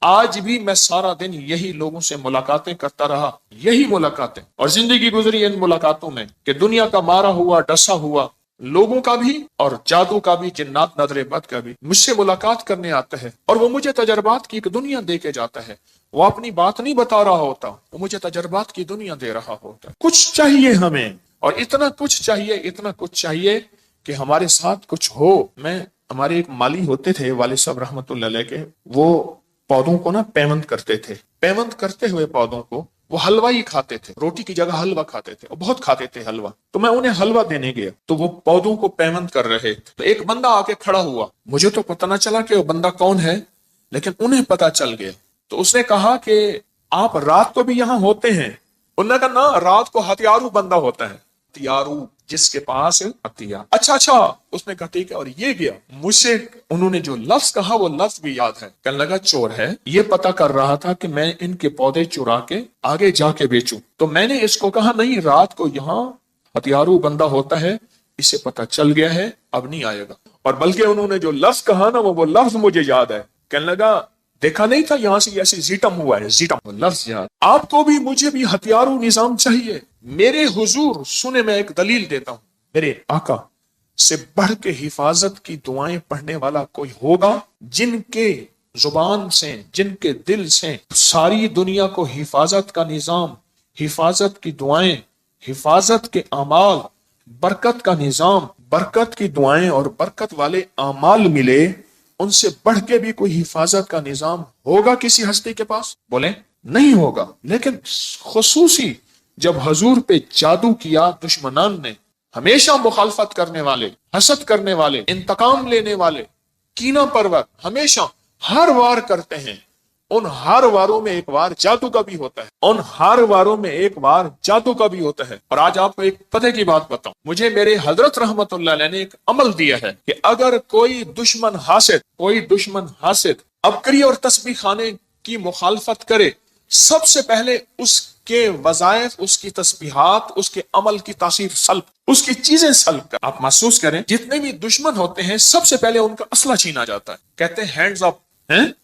آج بھی میں سارا دن یہی لوگوں سے ملاقاتیں کرتا رہا، یہی ملاقاتیں، اور زندگی گزری ان ملاقاتوں میں کہ دنیا کا مارا ہوا ڈسا ہوا لوگوں کا بھی اور جادو کا بھی، جنات نظر بد کا بھی مجھ سے ملاقات کرنے آتا ہے، اور وہ مجھے تجربات کی ایک دنیا دے کے جاتا ہے۔ وہ اپنی بات نہیں بتا رہا ہوتا، وہ مجھے تجربات کی دنیا دے رہا ہوتا ہے۔ کچھ چاہیے ہمیں، اور اتنا کچھ چاہیے، اتنا کچھ چاہیے کہ ہمارے ساتھ کچھ ہو۔ ہمارے ایک مالی ہوتے تھے والد صاحب رحمت اللہ علیہ کے، وہ پودوں کو پیوند کرتے تھے۔ پیوند کرتے ہوئے پودوں کو وہ حلوہ ہی کھاتے تھے، روٹی کی جگہ حلوہ کھاتے تھے، اور بہت کھاتے تھے حلوہ۔ تو میں انہیں حلوہ دینے گیا تو وہ پودوں کو پیوند کر رہے تھے، تو ایک بندہ آ کے کھڑا ہوا۔ مجھے تو پتہ نہ چلا کہ وہ بندہ کون ہے، لیکن انہیں پتہ چل گیا۔ تو اس نے کہا کہ آپ رات کو بھی یہاں ہوتے ہیں؟ انہوں نے کہا نا، رات کو ہتھیارو بندہ ہوتا ہے، ہتھیارو جس کے پاس ہتھیار۔ اچھا، اس نے کہا ٹھیک ہے، اور یہ گیا۔ مجھ سے انہوں نے جو لفظ کہا وہ لفظ بھی یاد ہے، کہنے لگا چور ہے، یہ پتہ کر رہا تھا کہ میں ان کے پودے چرا کے آگے جا کے بیچوں۔ تو میں نے اس کو کہا نہیں، رات کو یہاں ہتھیارو بندہ ہوتا ہے، اسے پتہ چل گیا ہے، اب نہیں آئے گا۔ اور بلکہ انہوں نے جو لفظ کہا نا، وہ لفظ مجھے یاد ہے۔ کہنے لگا دیکھا نہیں تھا یہاں سے ایسے زیٹم ہوا ہے، زیٹم لفظ یاد۔ آپ کو بھی مجھے بھی ہتھیارو نظام چاہیے۔ میرے حضور سنے، میں ایک دلیل دیتا ہوں، میرے آقا سے بڑھ کے حفاظت کی دعائیں پڑھنے والا کوئی ہوگا؟ جن کے زبان سے، جن کے دل سے ساری دنیا کو حفاظت کا نظام، حفاظت کی دعائیں، حفاظت کے اعمال، برکت کا نظام، برکت کی دعائیں اور برکت والے اعمال ملے، ان سے بڑھ کے بھی کوئی حفاظت کا نظام ہوگا کسی ہستی کے پاس؟ بولیں نہیں ہوگا۔ لیکن خصوصی جب حضور پہ جادو کیا دشمنان نے، ہمیشہ مخالفت کرنے والے، حسد کرنے والے، انتقام لینے والے، کینہ پرور، ہمیشہ ہر وار کرتے ہیں۔ ان ہر واروں میں ایک وار جادو کا بھی ہوتا ہے، ان ہر واروں میں ایک وار جادو کا بھی ہوتا ہے۔ اور آج آپ کو ایک پتہ کی بات بتاؤں، مجھے میرے حضرت رحمت اللہ علیہ نے ایک عمل دیا ہے کہ اگر کوئی دشمن حاسد ابکری اور تسبیح خانے کی مخالفت کرے، سب سے پہلے اس کے وظائف، اس کی تسبیحات، اس کے عمل کی تاثیر سلب، اس کی چیزیں سلب کر۔ آپ محسوس کریں، جتنے بھی دشمن ہوتے ہیں سب سے پہلے ان کا اسلحہ چھینا جاتا ہے، کہتے ہیں ہینڈز اپ،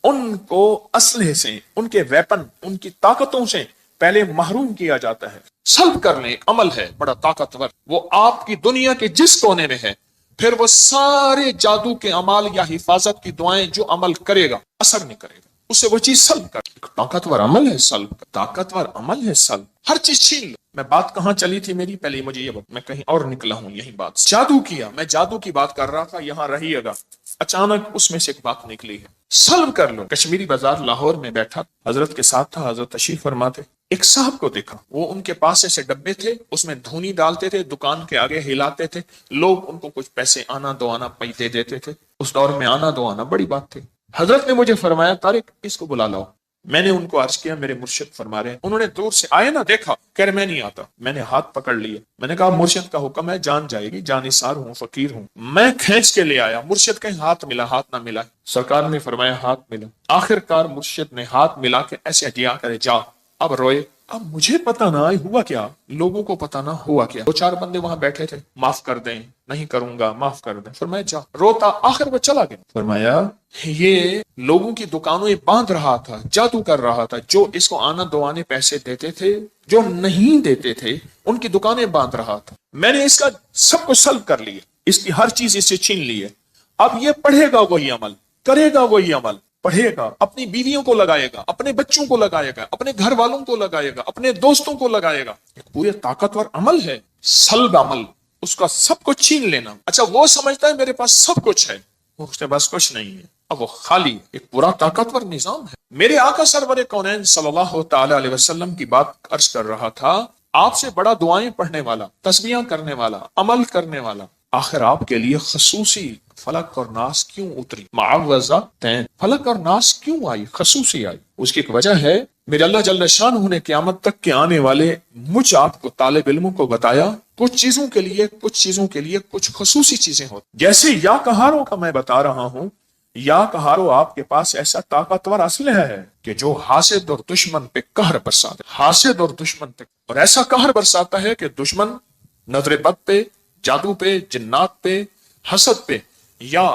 ان کو اسلحے سے، ان کے ویپن، ان کی طاقتوں سے پہلے محروم کیا جاتا ہے۔ سلب کرنے ایک عمل ہے بڑا طاقتور، وہ آپ کی دنیا کے جس کونے میں ہے، پھر وہ سارے جادو کے عمال یا حفاظت کی دعائیں جو عمل کرے گا اثر نہیں کرے گا، اسے وہ چیز سلب کر۔ طاقتور عمل ہے سلب، طاقتور عمل ہے سلب، ہر چیز چھین لو۔ میں بات کہاں چلی تھی میری، پہلے مجھے یہ بات، میں کہیں اور نکلا ہوں، یہی بات جادو کیا، میں جادو کی بات کر رہا تھا، یہاں رہیے گا، اچانک اس میں سے ایک بات نکلی ہے، سلب کر لو۔ کشمیری بازار لاہور میں بیٹھا، حضرت کے ساتھ تھا، حضرت تشریف فرما تھے، ایک صاحب کو دیکھا، وہ ان کے پاس ایسے ڈبے تھے، اس میں دھونی ڈالتے تھے، دکان کے آگے ہلاتے تھے، لوگ ان کو کچھ پیسے آنا دو آنا دے دیتے تھے۔ اس دور میں آنا دو آنا بڑی بات تھی۔ حضرت نے مجھے فرمایا طارق اس کو بلا لاؤ۔ میں نے ان کو عرض کیا میرے مرشد فرما رہے ہیں۔ انہوں نے دور سے آئے نا، دیکھا، کہہ رہے میں نہیں آتا۔ میں نے ہاتھ پکڑ لیے، میں نے کہا مرشد کا حکم ہے، جان جائے گی، جانثار ہوں، فقیر ہوں۔ میں کھینچ کے لے آیا، مرشد کہیں ہاتھ ملا، ہاتھ نہ ملا، سرکار نے فرمایا ہاتھ ملا۔ آخر کار مرشد نے ہاتھ ملا کے ایسے دیا کرے جا، اب روئے۔ اب مجھے پتا نہ ہوا کیا، لوگوں کو پتا نہ ہوا کیا، دو چار بندے وہاں بیٹھے تھے، معاف کر دیں، نہیں کروں گا، معاف کر دیں، فرمایا جا، روتا، آخر وہ چلا گیا۔ فرمایا یہ لوگوں کی دکانوں یہ باندھ رہا تھا، جادو کر رہا تھا، جو اس کو آنا دو آنے پیسے دیتے تھے، جو نہیں دیتے تھے، ان کی دکانیں باندھ رہا تھا۔ میں نے اس کا سب کو سلب کر لیا، اس کی ہر چیز اس سے چھین لی ہے۔ اب یہ پڑھے گا وہی عمل، کرے گا وہی عمل، پڑھے گا، اپنی بیویوں کو لگائے گا، اپنے بچوں کو لگائے گا، اپنے گھر والوں کو لگائے گا، اپنے دوستوں کو لگائے گا۔ ایک پورے طاقتور عمل ہے، سلب عمل، اس کا سب کچھ چھین لینا۔ اچھا وہ سمجھتا ہے میرے پاس سب کچھ ہے، اس کے پاس کچھ نہیں ہے، اب وہ خالی، ایک پورا طاقتور نظام ہے۔ میرے آقا سرور کونین صلی اللہ تعالی علیہ وسلم کی بات عرض کر رہا تھا، آپ سے بڑا دعائیں پڑھنے والا، تسبیحاں کرنے والا، عمل کرنے والا، آخر آپ کے لیے خصوصی فلک اور ناس کیوں اتری؟ معوذتین، فلک اور ناس کیوں آئی، خصوصی آئی؟ اس کی ایک وجہ ہے، میرے اللہ جل شانہ نے قیامت تک کے آنے والے مجھ آپ کو طالب علموں کو بتایا، کچھ چیزوں کے لیے کچھ خصوصی چیزیں ہوتی، جیسے یا کہاروں کا میں بتا رہا ہوں، یا کہارو آپ کے پاس ایسا طاقتور اسلحہ ہے کہ جو حاسد اور دشمن پہ قہر برساتا ہے، حاسد اور دشمن پہ، اور ایسا قہر برساتا ہے کہ دشمن نظر بد پہ، جادو پہ، جنات پہ، حسد پہ، یا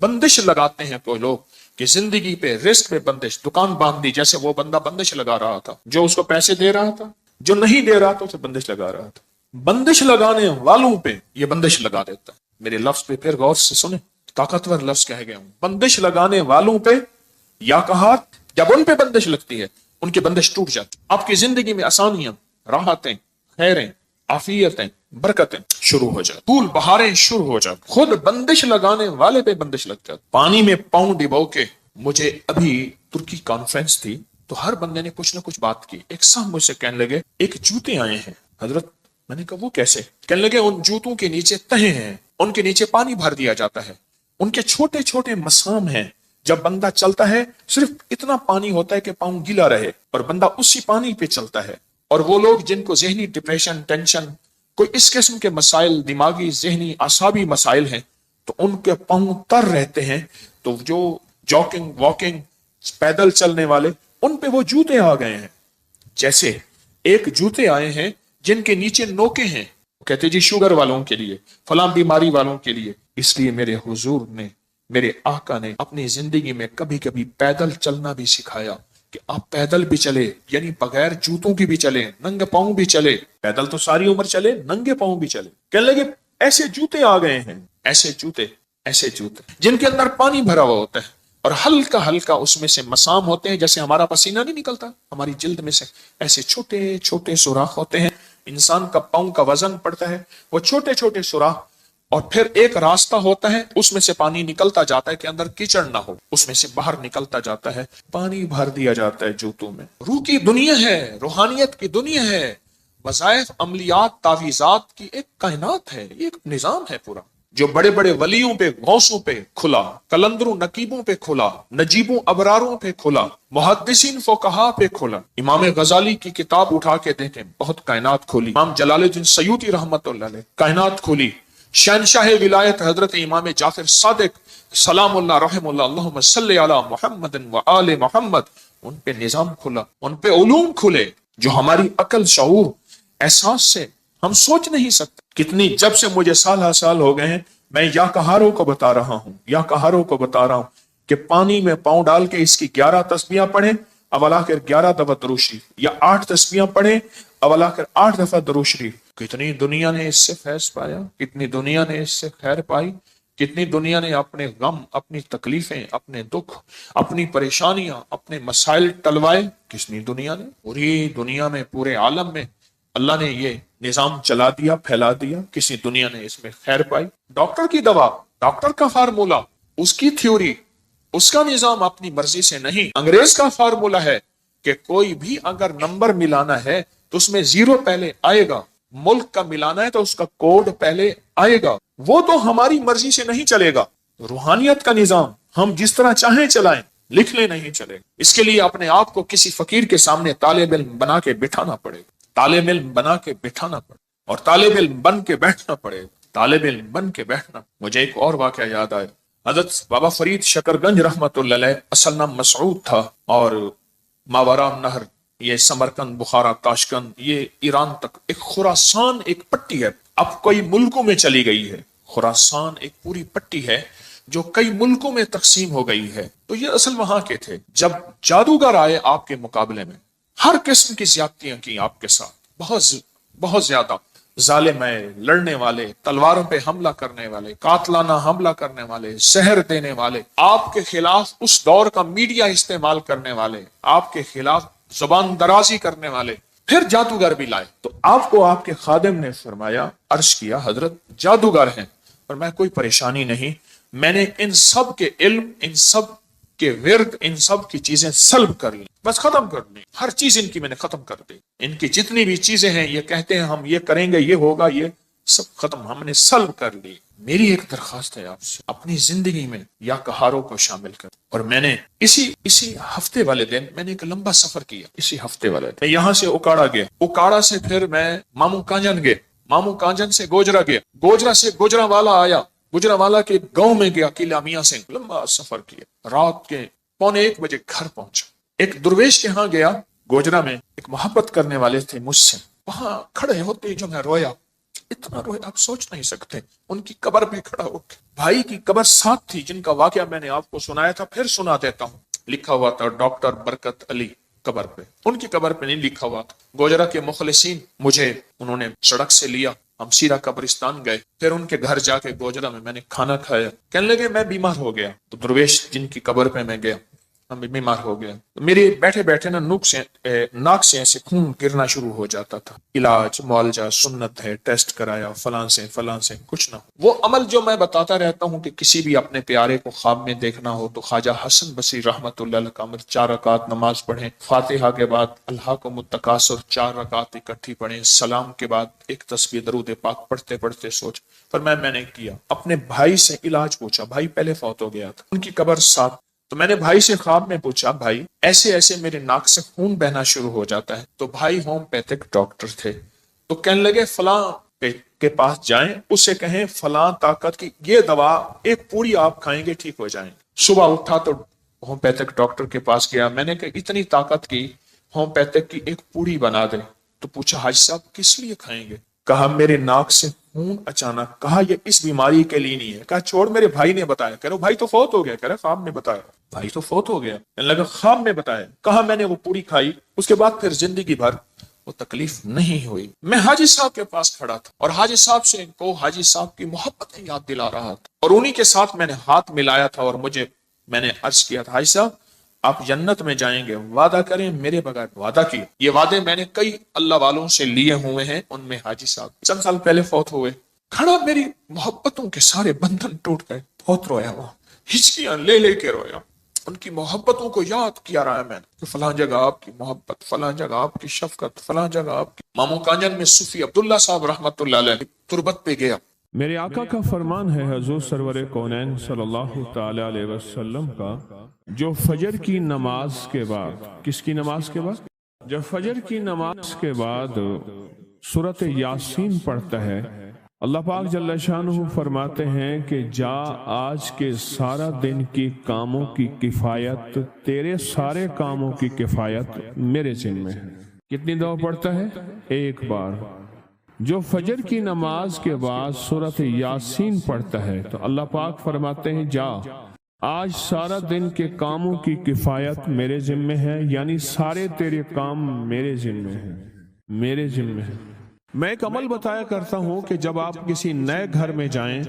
بندش لگاتے ہیں کوئی لوگ کہ زندگی پہ رزق پہ بندش، دکان باندھ دی، جیسے وہ بندہ بندش لگا رہا تھا، جو اس کو پیسے دے رہا تھا، جو نہیں دے رہا تھا اسے بندش لگا رہا تھا۔ بندش لگانے والوں پہ یہ بندش لگا دیتا ہے۔ میرے لفظ پہ پھر غور سے سنیں، طاقتور لفظ کہہ گیا ہوں، بندش لگانے والوں پہ یا کہات، جب ان پہ بندش لگتی ہے ان کی بندش ٹوٹ جاتی، آپ کی زندگی میں آسانیاں، راحتیں، خیریں، عافیتیں، برکتیں شروع ہو جاتی، پھول بہاریں شروع ہو جاتی، خود بندش لگانے والے پہ بندش لگ جاتی۔ پانی میں پاؤں ڈبو کے، مجھے ابھی ترکی کانفرنس تھی تو ہر بندے نے کچھ نہ کچھ بات کی، ایک صاحب مجھ سے کہنے لگے ایک جوتے آئے ہیں حضرت، میں نے کہا وہ کیسے؟ کہنے لگے ان جوتوں کے نیچے تہیں ہیں، ان کے نیچے پانی بھر دیا جاتا ہے، ان کے چھوٹے چھوٹے مسام ہیں، جب بندہ چلتا ہے صرف اتنا پانی ہوتا ہے کہ پاؤں گیلا رہے اور بندہ اسی پانی پہ چلتا ہے۔ اور وہ لوگ جن کو ذہنی ڈپریشن، ٹینشن، کوئی اس قسم کے مسائل، دماغی، ذہنی، اعصابی مسائل ہیں، تو ان کے پاؤں تر رہتے ہیں، تو جو جاگنگ، واکنگ، پیدل چلنے والے، ان پہ وہ جوتے آ گئے ہیں۔ جیسے ایک جوتے آئے ہیں جن کے نیچے نوکے ہیں، کہتے جی شوگر والوں کے لیے، فلاں بیماری والوں کے لیے۔ اس لیے میرے حضور نے، میرے آقا نے اپنی زندگی میں کبھی کبھی پیدل چلنا بھی سکھایا، کہ آپ پیدل بھی چلے، یعنی بغیر جوتوں کی بھی چلے، ننگے پاؤں بھی چلے، پیدل تو ساری عمر چلے، ننگے پاؤں بھی چلے۔ کہنے لگے ایسے جوتے آ گئے ہیں، ایسے جوتے جن کے اندر پانی بھرا ہوا ہوتا ہے اور ہلکا ہلکا اس میں سے مسام ہوتے ہیں، جیسے ہمارا پسینہ نہیں نکلتا ہماری جلد میں سے، ایسے چھوٹے چھوٹے سوراخ ہوتے ہیں، انسان کا پاؤں کا وزن پڑتا ہے، وہ چھوٹے چھوٹے سوراخ، اور پھر ایک راستہ ہوتا ہے، اس میں سے پانی نکلتا جاتا ہے کہ اندر کیچڑ نہ ہو، اس میں سے باہر نکلتا جاتا ہے، پانی بھر دیا جاتا ہے جوتوں میں۔ روح کی دنیا ہے، روحانیت کی دنیا ہے، وظائف، عملیات، تعویذات کی ایک کائنات ہے، یہ ایک نظام ہے پورا، جو بڑے بڑے ولیوں پہ، غوثوں پہ کھلا، کلندروں نقیبوں پہ کھلا، نجیبوں ابراروں پہ کھلا، محدثین فقہا پہ کھلا۔ امام غزالی کی کتاب اٹھا کے دیکھیں، بہت کائنات کھولی۔ امام جلال الدین سیوطی رحمت اللہ علیہ، کائنات کھولی۔ شہنشاہ ولایت حضرت امام جعفر صادق سلام اللہ رحم اللہ، اللہم صلی علی محمد و آل محمد، ان پہ نظام کھلا، ان پہ علوم کھلے جو ہماری عقل، شعور، احساس سے ہم سوچ نہیں سکتے۔ کتنی، جب سے مجھے سال ہر سال ہو گئے ہیں، میں یا کہاروں کو بتا رہا ہوں کہ پانی میں پاؤں ڈال کے اس کی 11 تسبیحاں پڑھیں، اول آخر 11 دفعہ درود شریف، یا 8 تسبیحاں پڑھیں، اول آخر 8 دفعہ درود شریف۔ کتنی دنیا نے اس سے فیض پایا، کتنی دنیا نے اس سے خیر پائی، کتنی دنیا نے اپنے غم، اپنی تکلیفیں، اپنے دکھ، اپنی پریشانیاں، اپنے مسائل ٹلوائے۔ کتنی دنیا نے، پوری دنیا میں، پورے عالم میں اللہ نے یہ نظام چلا دیا، پھیلا دیا، کسی دنیا نے اس میں خیر پائی۔ ڈاکٹر کی دوا، ڈاکٹر کا فارمولا، اس کی تھیوری، اس کا نظام اپنی مرضی سے نہیں۔ انگریز کا فارمولا ہے کہ کوئی بھی اگر نمبر ملانا ہے تو اس میں 0 پہلے آئے گا، ملک کا ملانا ہے تو اس کا کوڈ پہلے آئے گا، وہ تو ہماری مرضی سے نہیں چلے گا۔ روحانیت کا نظام ہم جس طرح چاہیں چلائیں، لکھ لیں نہیں چلے گا۔ اس کے لیے اپنے آپ کو کسی فقیر کے سامنے طالب علم بنا کے بٹھانا پڑے گا، طالب علم بنا کے بٹھانا پڑے گا، اور طالب علم بن کے بیٹھنا پڑے گا، طالب علم بن کے بیٹھنا۔ مجھے ایک اور واقعہ یاد آیا، حضرت بابا فرید شکرگنج رحمت اللہ علیہ، اصل نام مسعود تھا، اور ماورا نہر، یہ سمرقند، بخارا، تاشقند، یہ ایران تک ایک خراسان ایک پٹی ہے، اب کئی ملکوں میں چلی گئی ہے۔ خراسان ایک پوری پٹی ہے جو کئی ملکوں میں تقسیم ہو گئی ہے۔ تو یہ اصل وہاں کے تھے۔ جب جادوگر آئے آپ کے مقابلے میں، ہر قسم کی زیادتیاں کی آپ کے ساتھ، بہت زیادہ ظالم ہے، لڑنے والے، تلواروں پہ حملہ کرنے والے، قاتلانہ حملہ کرنے والے، زہر دینے والے، آپ کے خلاف اس دور کا میڈیا استعمال کرنے والے، آپ کے خلاف زبان درازی کرنے والے، پھر جادوگر بھی لائے۔ تو آپ کو آپ کے خادم نے فرمایا، عرض کیا، حضرت جادوگر ہیں، اور میں کوئی پریشانی نہیں، میں نے ان سب کے علم، ان سب کے ورد، ان سب کی چیزیں سلب کر لی، بس ختم کر لی، ہر چیز ان کی میں نے ختم کر دی، ان کی جتنی بھی چیزیں ہیں، یہ کہتے ہیں ہم یہ کریں گے، یہ ہوگا، یہ سب ختم، ہم نے سلب کر لی۔ میری ایک درخواست ہے آپ سے، اپنی زندگی میں یا کہاروں کو شامل کر۔ اور میں نے اسی ہفتے والے دن میں نے ایک لمبا سفر کیا، اسی ہفتے والے دن میں یہاں سے اکاڑا گیا، اکاڑا سے پھر میں مامو کانجن گیا، مامو کانجن سے گوجرا گیا، گوجرا سے گجرا والا آیا، گجرا والا کے گاؤں میں گیا، قلعہ میاں سنگھ، لمبا سفر کیا، رات کے 1:45 بجے گھر پہنچا۔ ایک درویش کے ہاں گیا، گوجرا میں ایک محبت کرنے والے تھے مجھ سے، وہاں کھڑے ہوتے جو میں رویا، اتنا روئے آپ سوچ نہیں سکتے. ان کی قبر پہ کھڑا ہو کے, بھائی کی قبر ساتھ تھی جن کا واقعہ میں نے آپ کو سنایا تھا, پھر سنا دیتا ہوں. لکھا ہوا تھا ڈاکٹر برکت علی قبر پہ, ان کی قبر پہ نہیں لکھا ہوا تھا. گوجرا کے مخلصین مجھے انہوں نے سڑک سے لیا, ہم سیرا قبرستان گئے, پھر ان کے گھر جا کے گوجرا میں نے کھانا کھایا. کہنے لگے میں بیمار ہو گیا. تو درویش جن کی قبر پہ میں گیا, میں بیمار ہو گیا. میرے بیٹھے بیٹھے نا ناک سے ایسے خون گرنا شروع ہو جاتا تھا. علاج معالجہ سنت ہے, ٹیسٹ کرایا, فلاں سے کچھ نہ ہو. وہ عمل جو میں بتاتا رہتا ہوں کہ کسی بھی اپنے پیارے کو خواب میں دیکھنا ہو تو خواجہ حسن بصری رحمت اللہ علیہ کا عمل, 4 رکعت نماز پڑھیں, فاتحہ کے بعد الہاکم التکاثر 4 رکعت اکٹھی پڑھیں, سلام کے بعد ایک تسبیح درود پاک پڑھتے پڑھتے سوچ. پر میں نے کیا, اپنے بھائی سے علاج پوچھا, بھائی پہلے فوت ہو گیا تھا, ان کی قبر ساتھ. تو میں نے بھائی سے خواب میں پوچھا, بھائی ایسے ایسے میرے ناک سے خون بہنا شروع ہو جاتا ہے. تو بھائی ہومیوپیتھک ڈاکٹر تھے, تو کہنے لگے فلاں کے پاس جائیں, اس سے کہیں فلاں طاقت کی یہ دوا ایک پوری آپ کھائیں گے ٹھیک ہو جائیں. صبح اٹھا تو ہومیوپیتھک ڈاکٹر کے پاس گیا, میں نے کہا اتنی طاقت کی ہومیوپیتھک کی ایک پوری بنا دیں. تو پوچھا حاج صاحب کس لیے کھائیں گے؟ کہا میرے ناک سے خون اچانک. کہا یہ اس بیماری کے لیے نہیں ہے. کہا چھوڑ میرے بھائی نے بتایا. کہہ رہا بھائی تو فوت ہو گیا. کہہ رہا خواب میں بتایا. بھائی تو فوت ہو گیا. کہنے لگا خواب میں بتایا. کہا میں نے وہ پوری کھائی, اس کے بعد پھر زندگی بھر وہ تکلیف نہیں ہوئی. میں حاجی صاحب کے پاس کھڑا تھا اور حاجی صاحب سے کو حاجی صاحب کی محبتیں یاد دلا رہا تھا, اور انہی کے ساتھ میں نے ہاتھ ملایا تھا اور میں نے عرض کیا تھا, حاجی صاحب آپ جنت میں جائیں گے, وعدہ کریں میرے بغیر. وعدہ کیا. یہ وعدے میں نے کئی اللہ والوں سے لیے ہوئے ہیں, ان میں حاجی صاحب چند سال پہلے فوت ہوئے. کھڑا, میری محبتوں کے سارے بندھن ٹوٹ گئے. بہت رویا, وہاں ہچکیاں لے کے رویا. ان کی محبتوں کو یاد کیا رہا ہے میں نے کہ فلاں جگہ آپ کی محبت, فلاں جگہ آپ کی شفقت, فلاں جگہ آپ کی. مامو کانجن میں صوفی عبداللہ صاحب رحمت اللہ علیہ تربت پہ گیا. میرے آقا کا فرمان ہے حضور سرور کونین صلی اللہ تعالی علیہ وسلم کا, جو فجر کی نماز کے بعد, کس کی نماز کے بعد؟ جب فجر کی نماز کے بعد سورۃ یاسین پڑھتا ہے, اللہ پاک جل شانہ فرماتے ہیں کہ جا آج کے سارا دن کی کاموں کی کفایت, تیرے سارے کاموں کی کفایت میرے ذمہ ہے. کتنی دفعہ پڑھتا ہے؟ ایک بار. جو فجر کی نماز کے بعد سورۃ یاسین پڑھتا ہے تو اللہ پاک فرماتے ہیں جا آج سارا دن کے کاموں کی کفایت میرے ذمہ ہے, یعنی سارے تیرے کام میرے ذمہ ہیں, میرے ذمہ ہیں. میں ایک عمل بتایا کرتا ہوں کہ جب آپ کسی نئے گھر میں جائیں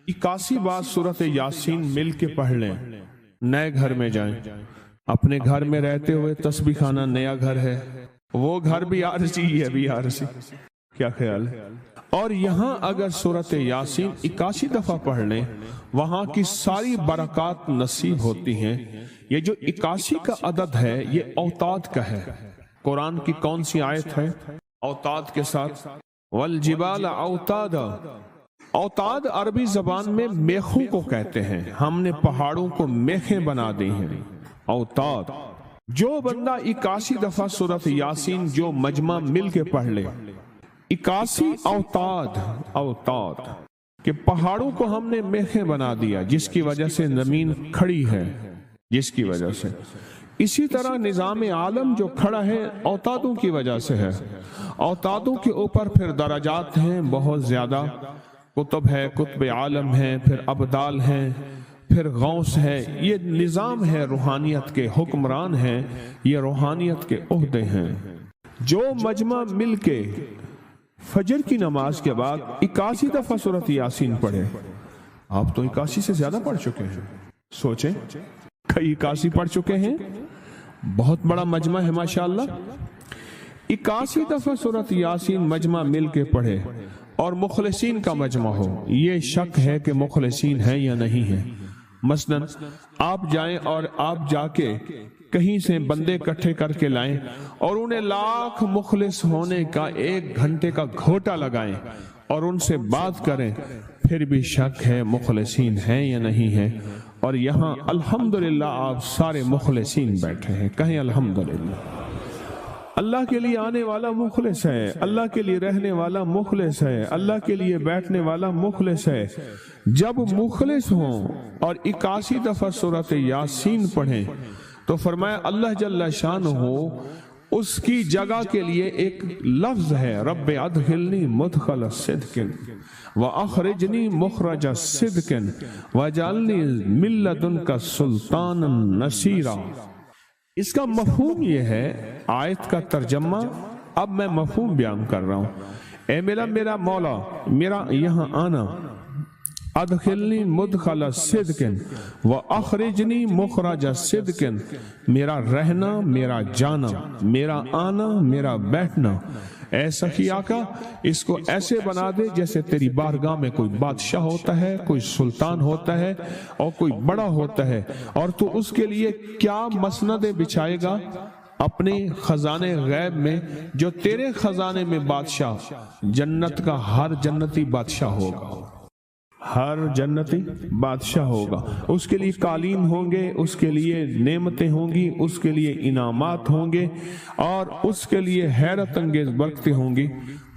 81 بار سورۃ یاسین مل کے پڑھ لیں. نئے گھر میں جائیں, اپنے گھر میں رہتے ہوئے تسبیح خانہ نیا گھر ہے, وہ گھر بھی عارضی ہے, بھی عارضی, کیا خیال ہے؟ اور یہاں اگر سورۃ یاسین 81 دفعہ پڑھ لیں, وہاں کی ساری برکات نصیب ہوتی ہیں. یہ جو 81 کا عدد ہے یہ اوتاد کا ہے. قرآن کی کون سی آیت ہے اوتاد کے ساتھ؟ والجبال اوتادا. اوتاد عربی زبان میں میخوں کو کہتے ہیں. ہم نے پہاڑوں کو میخیں بنا دی ہیں. اوتاد. جو بندہ 81 دفعہ سورۃ یاسین جو مجمع مل کے پڑھ لے, 81 اوتاد کہ پہاڑوں کو ہم نے میخیں بنا دیا, جس کی وجہ سے زمین کھڑی ہے, جس کی وجہ سے. اسی طرح نظام عالم جو کھڑا ہے اوتادوں کی وجہ سے ہے. اوتادوں کے اوپر پھر درجات ہیں بہت زیادہ, کتب ہے, کتب عالم ہے, پھر ابدال ہیں, پھر غوث ہے. یہ نظام ہے روحانیت کے, حکمران ہیں, یہ روحانیت کے عہدے ہیں. جو مجمع مل کے فجر کی نماز کے بعد 81 دفعہ سورۃ یاسین پڑھے, آپ تو 81 سے زیادہ پڑھ چکے ہیں. سوچیں, کئی 81 پڑھ چکے ہیں, بہت بڑا مجمع ہے ماشاءاللہ. 81 دفعہ سورۃ یاسین مجمع مل کے پڑھے اور مخلصین کا مجمع ہو. یہ شک ہے کہ مخلصین ہیں یا نہیں ہیں. مثلا آپ جائیں اور آپ جا کے کہیں سے بندے اکٹھے کر کے لائیں اور انہیں لاکھ مخلص ہونے کا 1 گھنٹے کا گھوٹا لگائیں اور ان سے بات کریں, پھر بھی شک ہے مخلصین ہیں یا نہیں ہیں. اور یہاں الحمدللہ آپ سارے مخلصین بیٹھے ہیں. کہیں الحمدللہ. اللہ کے لیے آنے والا مخلص ہے, اللہ کے لیے رہنے والا مخلص ہے, اللہ کے لیے بیٹھنے والا مخلص ہے. جب مخلص ہوں اور 81 دفعہ سورۃ یاسین پڑھیں تو فرمایا اللہ جل شانہ اس کی جگہ کے لیے ایک لفظ ہے رب ادخلنی مدخل صدق واخرجنی مخرج صدق واجعلنی من لدنک سلطانا نصیرا۔ اس کا مفہوم یہ ہے، آیت کا ترجمہ اب میں مفہوم بیان کر رہا ہوں۔ اے میرا مولا، میرا یہاں آنا، ادخلنی مدخل صدق واخرجنی مخرج صدق، میرا رہنا، میرا جانا، میرا آنا، میرا بیٹھنا، اے سخی آقا اس کو ایسے بنا دے جیسے تیری بارگاہ میں کوئی بادشاہ ہوتا ہے، کوئی سلطان ہوتا ہے اور کوئی بڑا ہوتا ہے، اور تو اس کے لیے کیا مسندیں بچھائے گا اپنے خزانے غیب میں، جو تیرے خزانے میں بادشاہ جنت کا ہر جنتی بادشاہ ہوگا، ہر جنتی بادشاہ ہوگا، اس کے لیے قالین ہوں گے، اس کے لیے نعمتیں ہوں گی، اس کے لیے انعامات ہوں گے، اور اس کے لیے حیرت انگیز برکتیں ہوں گی۔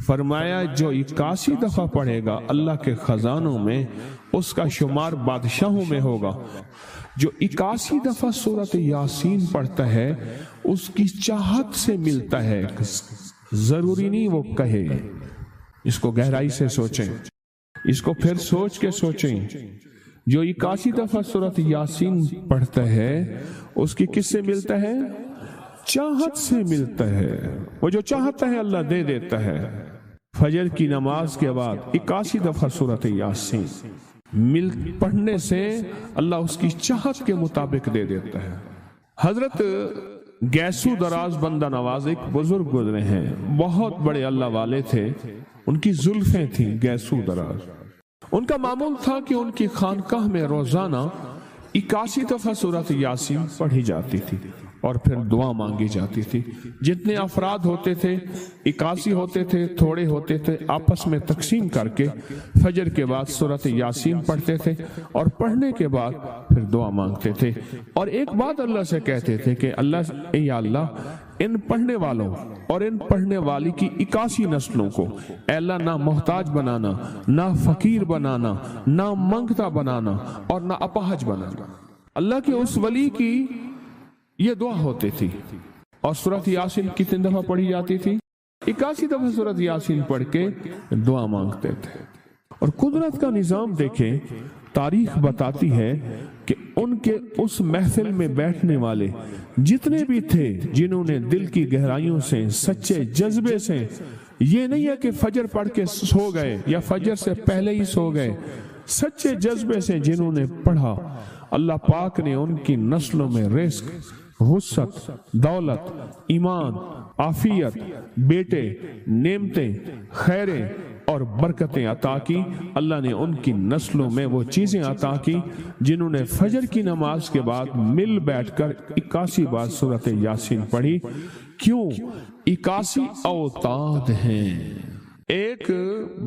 فرمایا جو 81 دفعہ پڑھے گا اللہ کے خزانوں میں، اس کا شمار بادشاہوں میں ہوگا۔ جو 81 دفعہ سورۃ یاسین پڑھتا ہے اس کی چاہت سے ملتا ہے، ضروری نہیں وہ کہے۔ اس کو گہرائی سے سوچیں، اس کو پھر سوچ کے سوچیں۔ جو 81 دفعہ سورۃ یاسین پڑھتا ہے اس کی کس سے ملتا ہے؟ چاہت سے ملتا ہے۔ وہ جو چاہتا ہے اللہ دے دیتا ہے۔ فجر کی نماز کے بعد 81 دفعہ سورۃ یاسین پڑھنے سے اللہ اس کی چاہت کے مطابق دے دیتا ہے۔ حضرت گیسو دراز بندہ نواز ایک بزرگ گزرے ہیں، بہت بڑے اللہ والے تھے، ان کی زلفیں تھیں گیسو دراز۔ ان کا معمول تھا کہ ان کی خانقاہ میں روزانہ 81 دفعہ سورۃ یاسین پڑھی جاتی تھی اور پھر دعا مانگی جاتی تھی۔ جتنے افراد ہوتے تھے 81 ہوتے تھے، تھوڑے ہوتے تھے، آپس میں تقسیم کر کے فجر کے بعد سورۃ یاسین پڑھتے تھے اور پڑھنے کے بعد پھر دعا مانگتے تھے، اور ایک بات اللہ سے کہتے تھے کہ اللہ، یا اللہ ان پڑھنے والوں اور ان پڑھنے والی کی 81 نسلوں کو اے اللہ نہ محتاج بنانا، نہ فقیر بنانا، نہ منگتا بنانا اور نہ اپاہج بنانا۔ اللہ کے اس ولی کی یہ دعا ہوتی تھی۔ اور سورۃ یاسین کتنے دفعہ پڑھی جاتی تھی؟ 81 دفعہ سورۃ یاسین پڑھ کے دعا مانگتے تھے۔ اور قدرت کا نظام دیکھیں، تاریخ بتاتی ہے کہ ان کے اس محفل میں بیٹھنے والے جتنے بھی تھے، جنہوں نے دل کی گہرائیوں سے، سچے جذبے سے، یہ نہیں ہے کہ فجر پڑھ کے سو گئے یا فجر سے پہلے ہی سو گئے، سچے جذبے سے جنہوں نے پڑھا، اللہ پاک نے ان کی نسلوں میں رزق، وسعت، دولت، ایمان، عافیت، بیٹے، نعمتیں، خیریں اور برکتیں عطا کی۔ اللہ نے ان کی نسلوں میں وہ چیزیں عطا کی جنہوں نے فجر کی نماز کے بعد مل بیٹھ کر 81 بار سورۃ یاسین پڑھی۔ کیوں؟ 81 اوتاد ہیں۔ ایک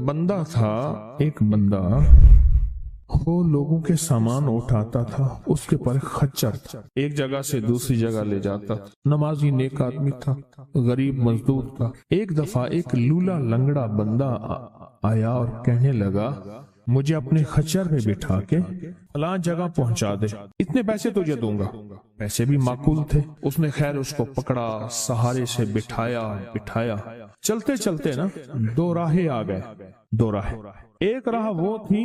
بندہ تھا، ایک بندہ وہ لوگوں کے سامان اٹھاتا تھا، اس کے پر خچر تھا، ایک جگہ سے دوسری جگہ لے جاتا تھا، نمازی نیک آدمی تھا، غریب مزدور تھا۔ ایک دفعہ ایک لولا لنگڑا بندہ آیا اور کہنے لگا مجھے اپنے خچر میں بٹھا کے فلاں جگہ پہنچا دے، اتنے پیسے تجھے دوں گا۔ پیسے بھی معقول تھے، اس نے خیر اس کو پکڑا، سہارے سے بٹھایا، چلتے چلتے نا 2 راہیں آ گئے، 2 راہیں۔ ایک راہ وہ تھی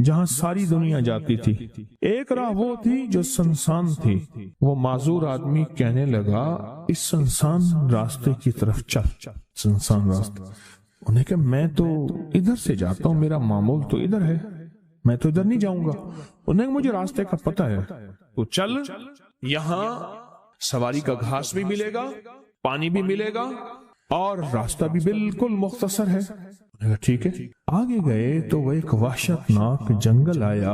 جہاں ساری دنیا جاتی تھی، ایک راہ وہ تھی جو سنسان تھی۔ وہ معذور آدمی کہنے لگا اس سنسان راستے کی طرف چل، سنسان راستے۔ انہیں کہ میں تو ادھر سے جاتا ہوں، میرا معمول تو ادھر ہے، میں تو ادھر نہیں جاؤں گا۔ انہیں مجھے راستے کا پتہ ہے، تو چل، یہاں سواری کا گھاس بھی ملے گا، پانی بھی ملے گا اور راستہ بھی بالکل مختصر ہے۔ ٹھیک ہے۔ آگے گئے تو وہ ایک وحشتناک جنگل آیا،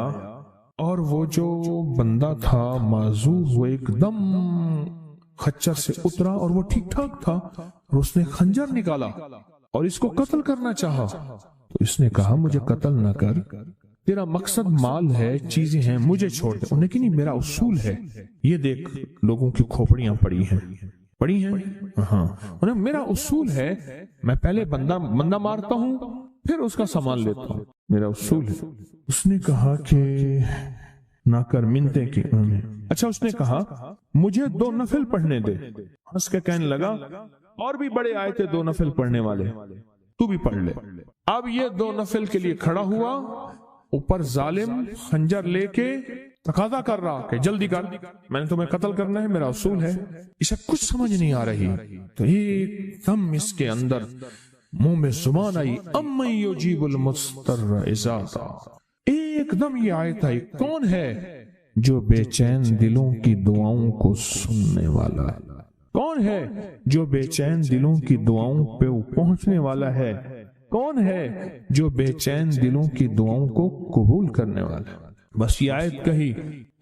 اور وہ جو بندہ تھا معذور، وہ ایک دم خچر سے اترا اور وہ ٹھیک ٹھاک تھا، اور اس نے خنجر نکالا اور اس کو قتل کرنا چاہا۔ تو اس نے کہا مجھے قتل نہ کر، تیرا مقصد مال ہے، چیزیں ہیں، مجھے چھوڑ دے۔ انہیں کہ نہیں، میرا اصول ہے، یہ دیکھ لوگوں کی کھوپڑیاں پڑی ہیں، ہاں، انہیں میرا اصول ہے، میں پہلے بندہ مارتا ہوں پھر اس کا سامان لیتا ہوں، میرا اصول ہے۔ اس نے کہا کہ نہ کر منتیں کی انہوں نے۔ اچھا اس نے کہا مجھے 2 نفل پڑھنے دے، ہنس کے کہنے لگا اور بھی بڑے آئے تھے 2 نفل پڑھنے والے، تو بھی پڑھ لے۔ اب یہ 2 نفل کے لیے کھڑا ہوا، اوپر ظالم خنجر لے کے تقاضا کر رہا کہ جلدی کر، میں نے تمہیں قتل کرنا ہے، میرا اصول ہے۔ اسے کچھ سمجھ نہیں آ رہی تو ایک دم اس کے اندر منہ میں زبان آئی، امن یجیب المضطر اذا دعا، ایک دم یہ آیت آئی، کون ہے جو بے چین دلوں کی دعاؤں کو سننے والا ہے؟ کون ہے جو بے چین دلوں کی دعاؤں پہ پہنچنے والا ہے؟ کون ہے جو بے چین دلوں کی دعاؤں کو قبول کرنے والا ہے؟ بس یہ آیت کہی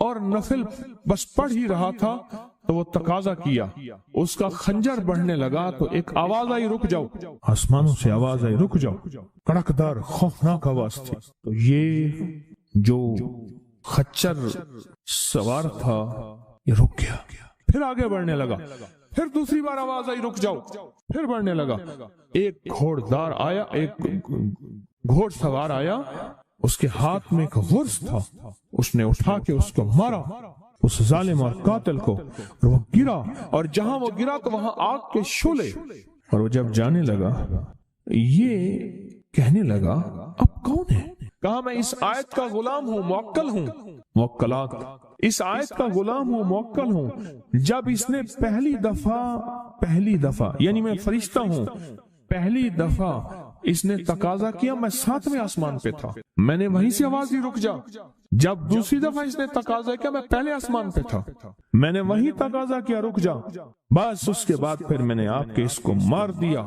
اور نفل بس پڑھ ہی رہا تھا تو وہ تقاضا کیا، اس کا خنجر بڑھنے لگا تو ایک آواز آئی، رک جاؤ، آسمانوں سے آواز آئی، رک جاؤ، کڑکدار خوفناک آواز تھی۔ تو یہ جو خچر سوار تھا یہ رک گیا، پھر آگے بڑھنے لگا، پھر دوسری بار آواز آئی، رک جاؤ، پھر بڑھنے لگا۔ ایک گھوڑدار آیا، ایک گھوڑ سوار آیا، اس کے ہاتھ میں ایک غرض تھا، اس نے اٹھا کے اس کو مارا، اس ظالم اور قاتل کو، اور وہ گرا، اور جہاں وہ گرا تو وہاں آگ کے شعلے۔ اور وہ جب جانے لگا یہ کہنے لگا اب کون ہے؟ کہا میں اس آیت کا غلام ہوں، موکل ہوں، موکلات، اس آیت کا غلام ہوں، موکل ہوں۔ جب اس نے پہلی دفعہ یعنی میں فرشتہ ہوں، پہلی دفعہ اس نے تقاضا کیا، میں 7ویں آسمان پہ تھا، میں نے وہیں سے آواز دی رک جا۔ جب دوسری دفعہ اس نے تقاضا کیا، میں پہلے آسمان پہ تھا، میں نے وہیں تقاضا کیا رک جا، بس اس کے بعد پھر میں نے آپ کے اس کو مار دیا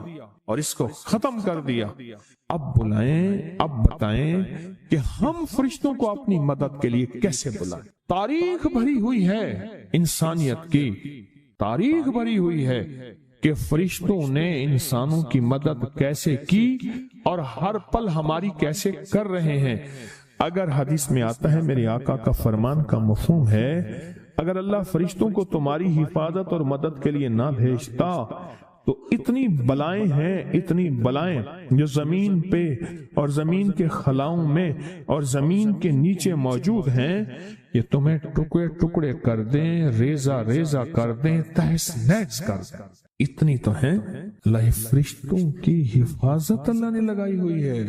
اور اس کو ختم کر دیا۔ اب بلائیں، اب بتائیں کہ ہم فرشتوں کو اپنی مدد کے لیے کیسے بلائیں؟ تاریخ بھری ہوئی ہے انسانیت کی، تاریخ بھری ہوئی ہے کہ فرشتوں نے انسانوں کی مدد کیسے کی اور ہر پل ہماری کیسے کر رہے ہیں۔ اگر حدیث میں آتا ہے، میرے آقا کا فرمان کا مفہوم ہے، اگر اللہ فرشتوں کو تمہاری حفاظت اور مدد کے لیے نہ بھیجتا تو اتنی بلائیں ہیں، اتنی بلائیں جو زمین پہ اور زمین کے خلاؤں میں اور زمین کے نیچے موجود ہیں، یہ تمہیں ٹکڑے ٹکڑے کر دیں، ریزہ ریزہ کر دیں، تہس نہس کر دیں۔ اتنی تو ہیں، اللہ فرشتوں کی حفاظت اللہ نے لگائی ہوئی ہے۔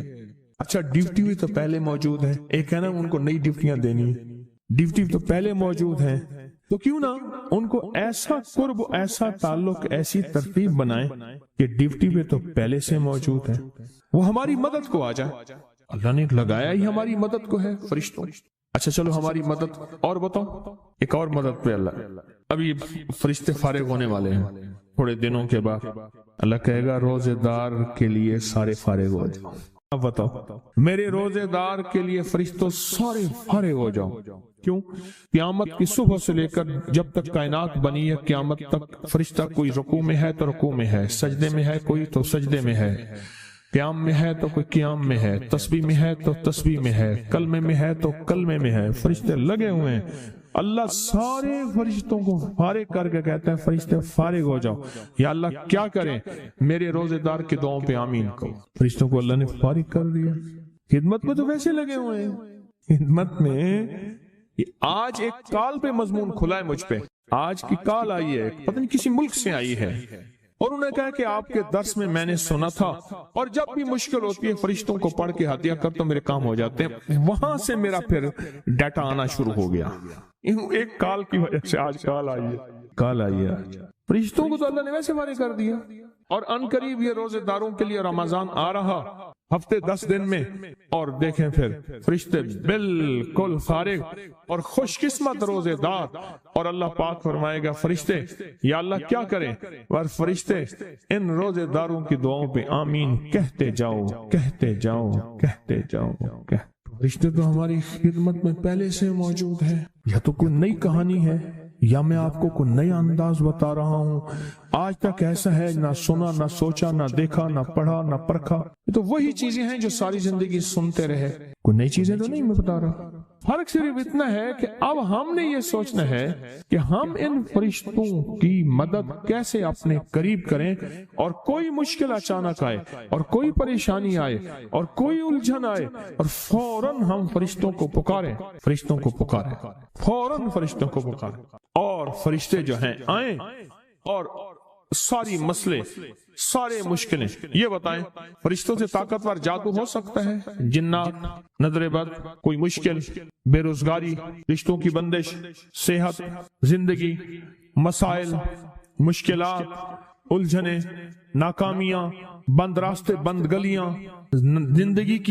اچھا ڈیوٹی بھی تو پہلے موجود ہے، ایک ہے نا ان کو نئی ڈیوٹیاں دینی، ڈیوٹی تو پہلے موجود ہیں، تو کیوں نہ ان کو ایسا قرب، ایسا تعلق، ایسی ترتیب بنائیں کہ ڈیوٹی پہ تو پہلے سے موجود ہے، وہ ہماری مدد کو آ جائے۔ اللہ نے لگایا ہی ہماری مدد کو ہے فرشتوں۔ اچھا چلو ہماری مدد اور بتاؤ، ایک اور مدد پہ اللہ، ابھی فرشتے فارغ ہونے والے ہیں تھوڑے دنوں کے بعد، اللہ کہے گا روزے دار کے لیے سارے فارغ ہو جاؤ۔ اب بتاؤ میرے روزے دار کے لیے فرشتوں سارے فارغ ہو جاؤ، کیوں؟ قیامت کی صبح سے لے کر جب تک کائنات بنی ہے قیامت تک فرشتہ کوئی رکوع میں ہے تو رکوع میں ہے، سجدے میں ہے کوئی تو سجدے میں ہے، قیام میں ہے تو کوئی قیام میں ہے، تسبیح میں ہے تو تسبیح میں ہے، کلمے میں ہے تو کلمے میں ہے، فرشتے لگے ہوئے ہیں۔ اللہ سارے فرشتوں کو فارغ کر کے کہتا ہے فرشتے فارغ ہو جاؤ۔ یا اللہ کیا کریں؟ میرے روزے دار کی دعاؤں پہ آمین کہو۔ فرشتوں کو اللہ نے فارغ کر دیا، خدمت میں تو ویسے لگے ہوئے ہیں، خدمت میں۔ آج ایک کال پہ مضمون کھلا ہے مجھ پہ، آج کی کال آئی ہے، پتہ نہیں کسی ملک سے آئی ہے، اور انہوں نے کہا کہ آپ کے درس میں میں نے سنا تھا، اور جب بھی مشکل ہوتی ہے فرشتوں کو پڑھ کے ہدیہ کر تو میرے کام ہو جاتے ہیں۔ وہاں سے میرا پھر ڈیٹا آنا شروع ہو گیا، ایک کال کی وجہ سے آج کال آئی ہے، کال آئی ہے۔ فرشتوں کو تو اللہ نے ویسے فارغ کر دیا، اور ان قریب یہ روزے داروں کے لیے رمضان آ رہا، ہفتے 10 دن میں، اور دیکھیں پھر فرشتے بالکل فارغ اور خوش قسمت روزے دار، اور اللہ پاک فرمائے گا فرشتے یا اللہ کیا کریں؟ اور فرشتے ان روزے داروں کی دعاؤں پہ آمین کہتے جاؤ، کہتے جاؤ، کہتے جاؤ، کہتے۔ فرشتے تو ہماری خدمت میں پہلے سے موجود ہیں، یا تو کوئی نئی کہانی ہے یا میں آپ کو کوئی نیا انداز بتا رہا ہوں، آج تک ایسا ہے نہ سنا، نہ سوچا، نہ دیکھا، نہ پڑھا، نہ پرکھا۔ یہ تو وہی چیزیں ہیں جو ساری زندگی سنتے رہے، کوئی نئی چیزیں تو نہیں میں بتا رہا۔ فرق صرف اتنا ہے کہ اب ہم نے یہ سوچنا ہے کہ ہم ان فرشتوں کی مدد کیسے اپنے قریب کریں، اور کوئی مشکل اچانک آئے اور کوئی پریشانی آئے اور کوئی الجھن آئے اور فوراً ہم فرشتوں کو پکاریں، فوراً فرشتوں کو پکاریں، اور فرشتے جو ہیں آئیں اور ساری مسئلے، سارے مشکلیں یہ بتائیں۔ فرشتوں سے طاقتور جادو ہو سکتا ہے؟ جنات، نظر بد، کوئی مشکل، بے روزگاری، رشتوں کی بندش، صحت، زندگی، مسائل، مشکلات، الجھنیں، ناکامیاں، بند راستے، بند گلیاں، زندگی کی